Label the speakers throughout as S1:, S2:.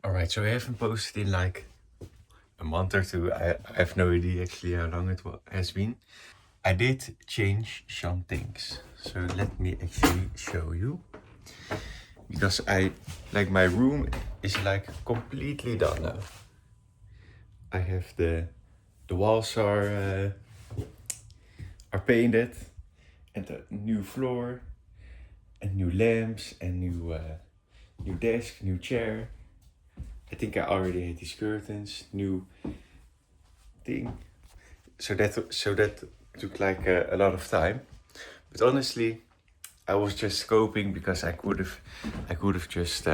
S1: Alright, so I haven't posted in like a month or two. I have no idea actually how long it has been. I did change some things. So let me actually show you. Because my room is like completely done now. I have the walls are painted, and a new floor, and new lamps, and new desk, new chair. I think I already had these curtains, new thing. So that took like a lot of time. But honestly, I was just coping because I could have just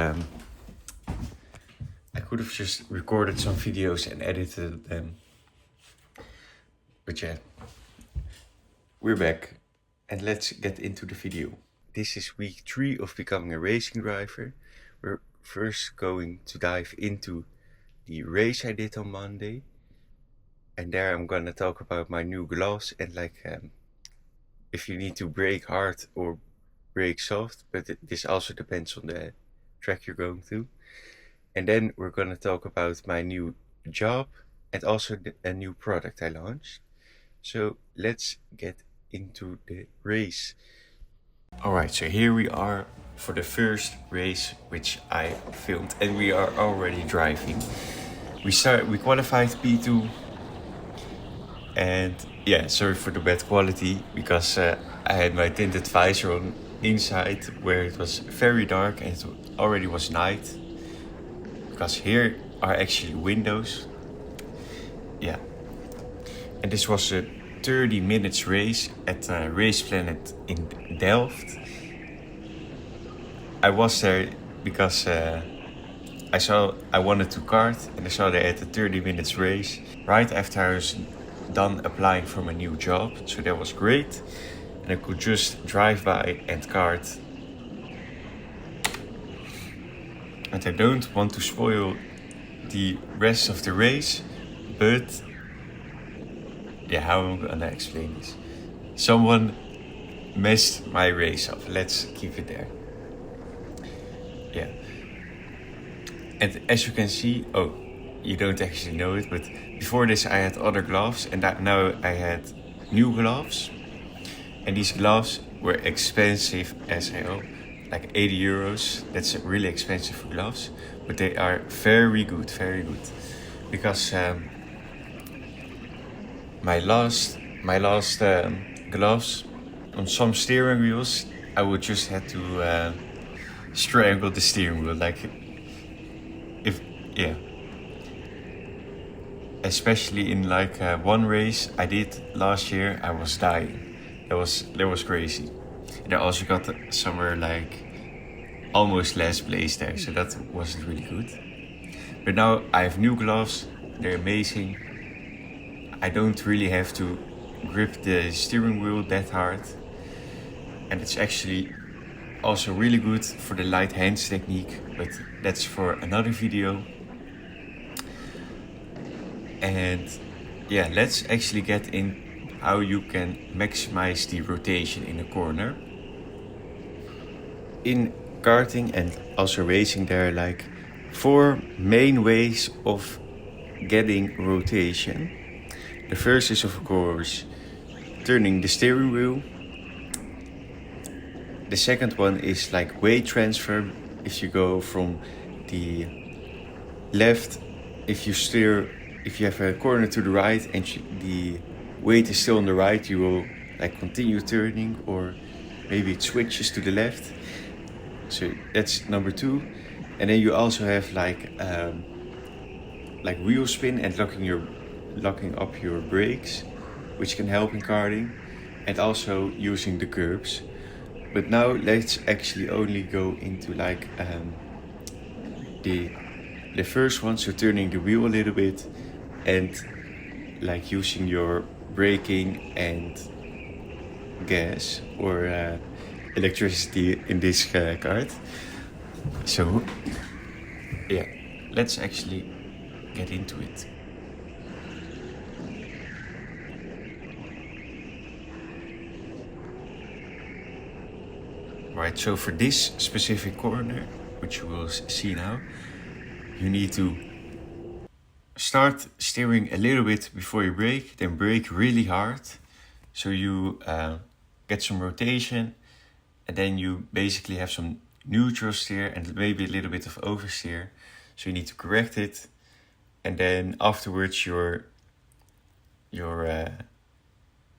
S1: recorded some videos and edited them. But yeah, we're back and let's get into the video. This is week 3 of becoming a racing driver. We're first going to dive into the race I did on Monday. And there I'm gonna talk about my new gloves and if you need to brake hard or brake soft, but this also depends on the track you're going to. And then we're gonna talk about my new job and also a new product I launched. So let's get into the race. Alright, so here we are for the first race which I filmed, and we are already driving. We qualified P2, and yeah, sorry for the bad quality because I had my tinted visor on inside where it was very dark and it already was night, because here are actually windows. Yeah, and this was a 30 minutes race at Race Planet in Delft. I was there because I wanted to kart, and I saw they had a 30 minutes race right after I was done applying for my new job, so that was great, and I could just drive by and kart. And I don't want to spoil the rest of the race, but yeah, how am I gonna explain this? Someone messed my race up. Let's keep it there. Yeah. And as you can see, you don't actually know it, but before this I had other gloves, and now I had new gloves. And these gloves were expensive as hell, like 80 euros. That's really expensive for gloves, but they are very good, because my last gloves, on some steering wheels, I would just have to strangle the steering wheel, especially in one race I did last year, I was dying. That was crazy. And I also got somewhere almost last place there, so that wasn't really good. But now I have new gloves, they're amazing. I don't really have to grip the steering wheel that hard, and it's actually also really good for the light hands technique, but that's for another video. And yeah, let's actually get in how you can maximize the rotation in a corner. In karting and also racing, there are 4 main ways of getting rotation. The first is, of course, turning the steering wheel. The second one is weight transfer. If you go from the left, if you have a corner to the right and the weight is still on the right, you will continue turning, or maybe it switches to the left. So that's number 2. And then you also have wheel spin and locking up your brakes, which can help in karting, and also using the curbs. But now let's actually only go into the first one, so turning the wheel a little bit and using your braking and gas or electricity in this kart. So yeah, let's actually get into it. Right, so for this specific corner, which you will see now, you need to start steering a little bit before you brake, then brake really hard, so you get some rotation, and then you basically have some neutral steer and maybe a little bit of oversteer. So you need to correct it, and then afterwards you're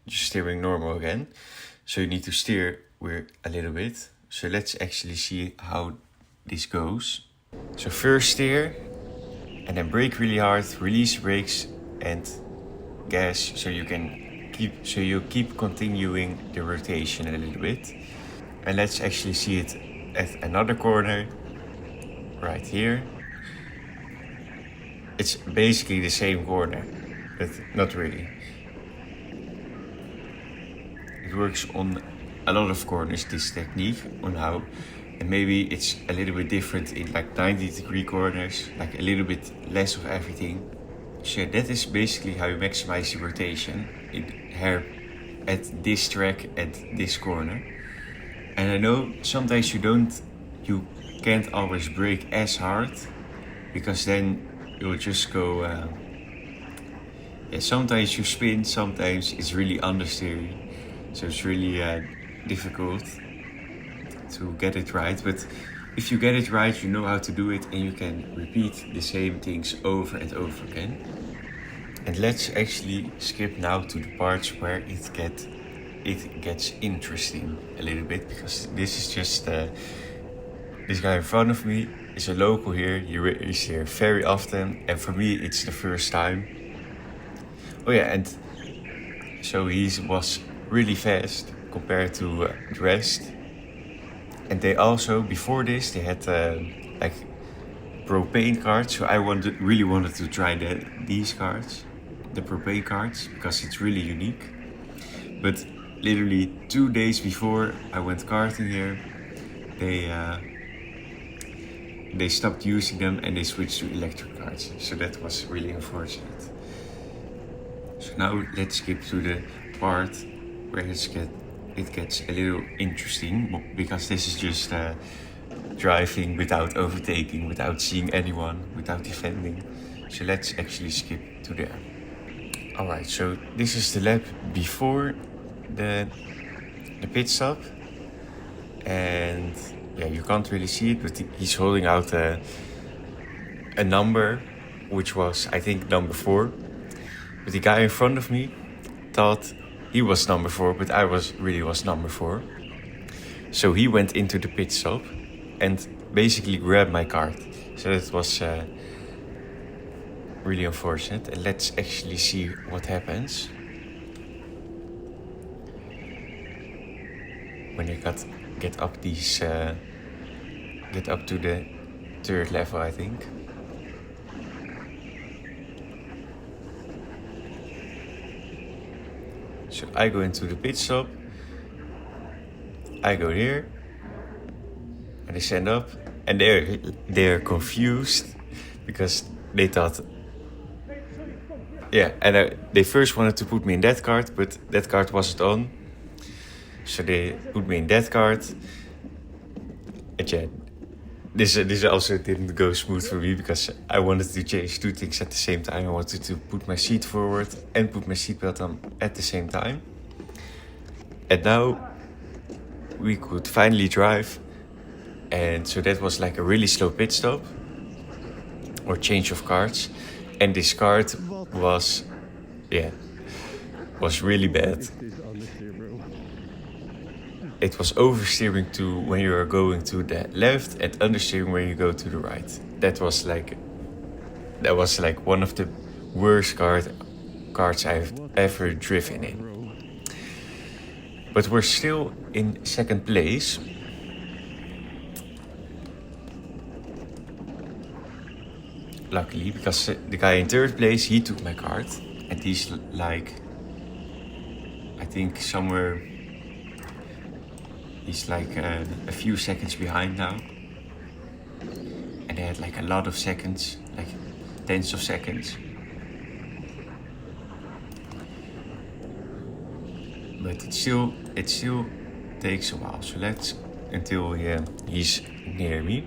S1: steering normal again. So you need to steer with a little bit. So let's actually see how this goes. So first steer, and then brake really hard, release brakes and gas, so you keep continuing the rotation a little bit. And let's actually see it at another corner right here. It's basically the same corner, but not really. It works on a lot of corners, this technique, on how, and maybe it's a little bit different in like 90-degree corners, like a little bit less of everything. So that is basically how you maximize the rotation here at this track, at this corner. And I know sometimes you can't always brake as hard, because then you'll just go, sometimes you spin, sometimes it's really understeering. So it's really difficult to get it right. But if you get it right, you know how to do it, and you can repeat the same things over and over again. And let's actually skip now to the parts where it gets interesting a little bit, because this is just this guy in front of me is a local here. He's here very often, and for me it's the first time. Oh yeah, and so he was really fast compared to the rest. And they also, before this, they had like propane karts. So I really wanted to try these karts, the propane karts, because it's really unique. But literally 2 days before I went karting here, they stopped using them and they switched to electric karts. So that was really unfortunate. So now let's skip to the part where it gets a little interesting, because this is just driving without overtaking, without seeing anyone, without defending. So let's actually skip to there. Alright, so this is the lap before the pit stop, and yeah, you can't really see it, but he's holding out a number, which was, I think, number 4. But the guy in front of me thought he was number 4, but I was number 4. So he went into the pit stop and basically grabbed my kart. So that was really unfortunate. And let's actually see what happens when you get up these get up to the 3rd level, I think. So I go into the pit stop, I go here, and they stand up, and they're confused, because they thought, and they first wanted to put me in that kart, but that kart wasn't on. So they put me in that kart. And yeah, this also didn't go smooth for me, because I wanted to change 2 things at the same time. I wanted to put my seat forward and put my seatbelt on at the same time. And now we could finally drive. And so that was like a really slow pit stop or change of karts. And this kart was really bad. It was oversteering to when you are going to the left and understeering when you go to the right. That was like one of the worst karts I've ever driven in. But we're still in 2nd place. Luckily, because the guy in 3rd place, he took my kart, and he's like, I think somewhere. He's like a few seconds behind now. And they had like a lot of seconds, like tens of seconds. But it still takes a while. So until he's near me.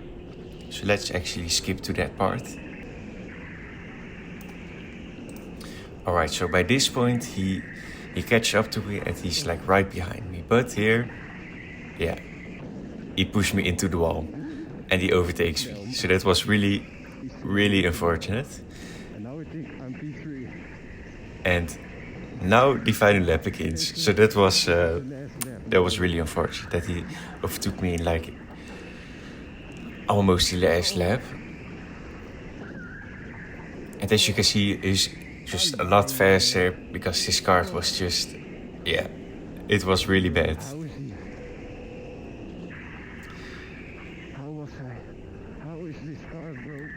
S1: So let's actually skip to that part. Alright, so by this point he catches up to me and he's like right behind me. But here, yeah, he pushed me into the wall and he overtakes me. So that was really, really unfortunate.
S2: And now I think I'm P3.
S1: And now the final lap begins. So that was really unfortunate that he overtook me in like almost the last lap. And as you can see, he's just a lot faster because his kart was just, yeah, it was really bad.
S2: How is he? How was I? How is this car, bro?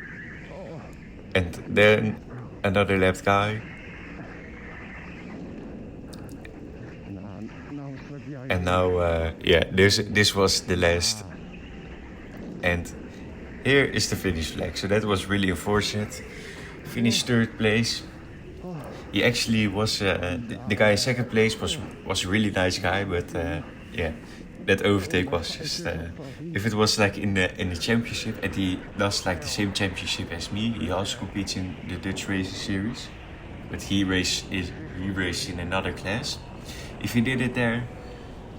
S2: Oh.
S1: And then another lap guy. And now, yeah, this was the last. And here is the finish flag. So that was really unfortunate. Finished third place. He actually was the guy in second place was a really nice guy, but yeah, that overtake was just if it was like in the championship and he does like the same championship as me, he also competes in the Dutch Racing Series, but he raced in another class. If he did it there,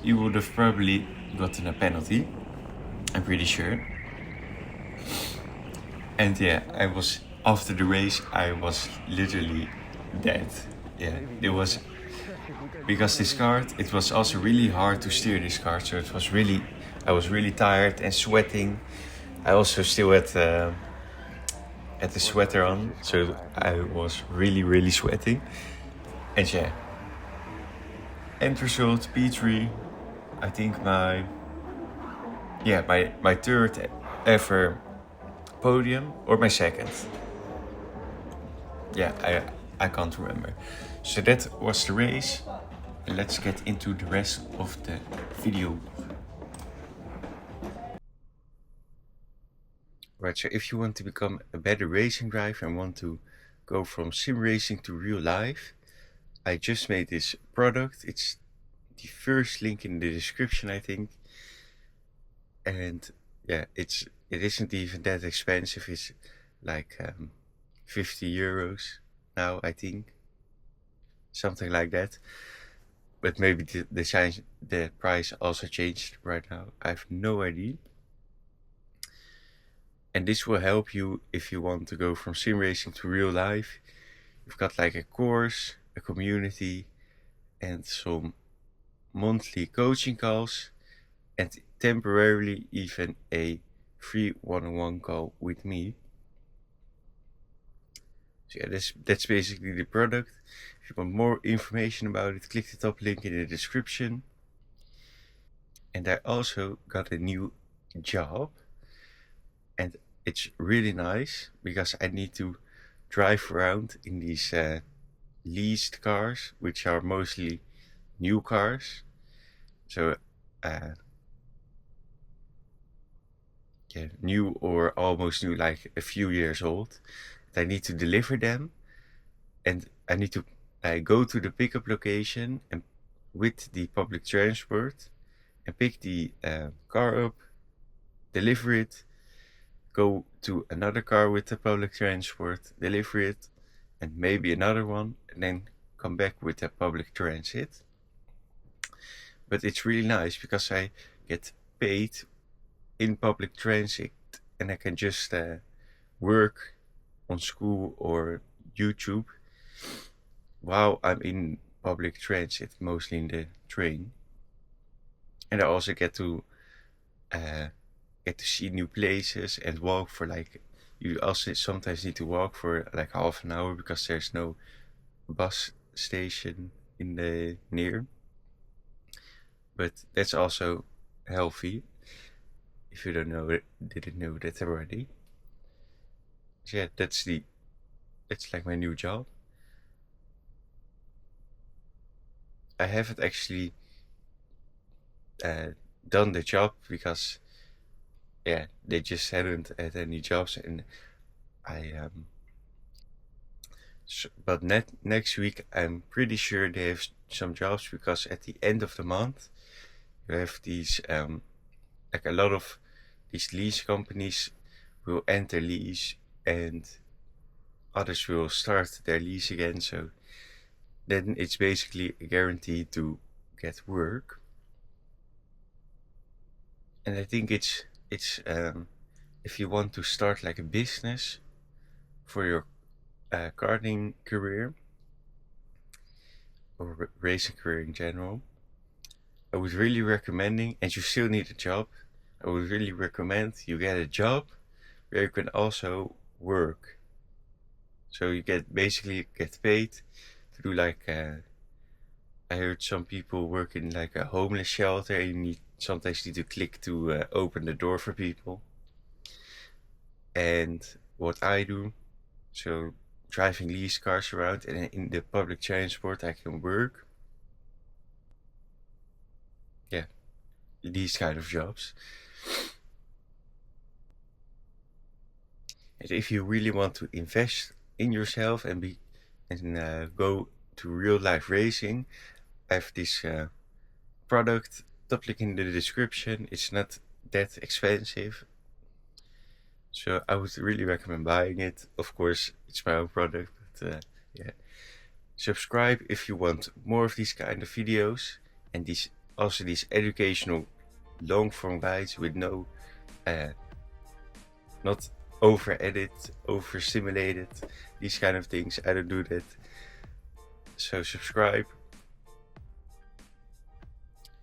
S1: he would have probably gotten a penalty, I'm pretty sure. And yeah, after the race I was literally dead. Yeah, it was because this kart, it was also really hard to steer this kart, so I was really tired and sweating. I also still had the sweater on, so I was really sweating. And yeah, end result P3. I think my third ever podium or my second. Yeah, I can't remember. So that was the race. Let's get into the rest of the video. Right, so if you want to become a better racing driver and want to go from sim racing to real life, I just made this product. It's the first link in the description, I think. And yeah, it isn't even that expensive. It's like 50 euros now, I think. Something like that. But maybe the price also changed right now. I have no idea. And this will help you if you want to go from sim racing to real life. You've got like a course, a community, and some monthly coaching calls, and temporarily even a free one-on-one call with me. So yeah, that's basically the product. If you want more information about it, click the top link in the description. And I also got a new job, and it's really nice because I need to drive around in these leased cars, which are mostly new cars. So yeah, new or almost new, like a few years old. I need to deliver them, and I need to go to the pickup location and with the public transport and pick the car up, deliver it, go to another car with the public transport, deliver it, and maybe another one, and then come back with the public transit. But it's really nice because I get paid in public transit and I can just work on school or YouTube while I'm in public transit, mostly in the train. And I also get to see new places and walk for like, you also sometimes need to walk for like half an hour because there's no bus station in the near. But that's also healthy if you didn't know that already. So yeah, that's like my new job. I haven't actually done the job because yeah, they just hadn't had any jobs, and but next week I'm pretty sure they have some jobs, because at the end of the month you have these like a lot of these lease companies will end their lease and others will start their lease again. So then it's basically a guarantee to get work. And I think it's if you want to start like a business for your karting career or racing career in general, I would really recommending, and you still need a job, I would really recommend you get a job where you can also work. So you basically get paid to do like I heard some people work in like a homeless shelter and you sometimes need to click to open the door for people. And what I do, so driving lease cars around, and in the public transport I can work. Yeah, these kind of jobs. And if you really want to invest in yourself and go to real life racing, I have this product. Top link in the description. It's not that expensive, so I would really recommend buying it. Of course, it's my own product, but yeah. Subscribe if you want more of these kind of videos, and these educational long form guides with no not over edit, over simulated, these kind of things. I don't do that. So subscribe,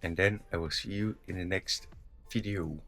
S1: and then I will see you in the next video.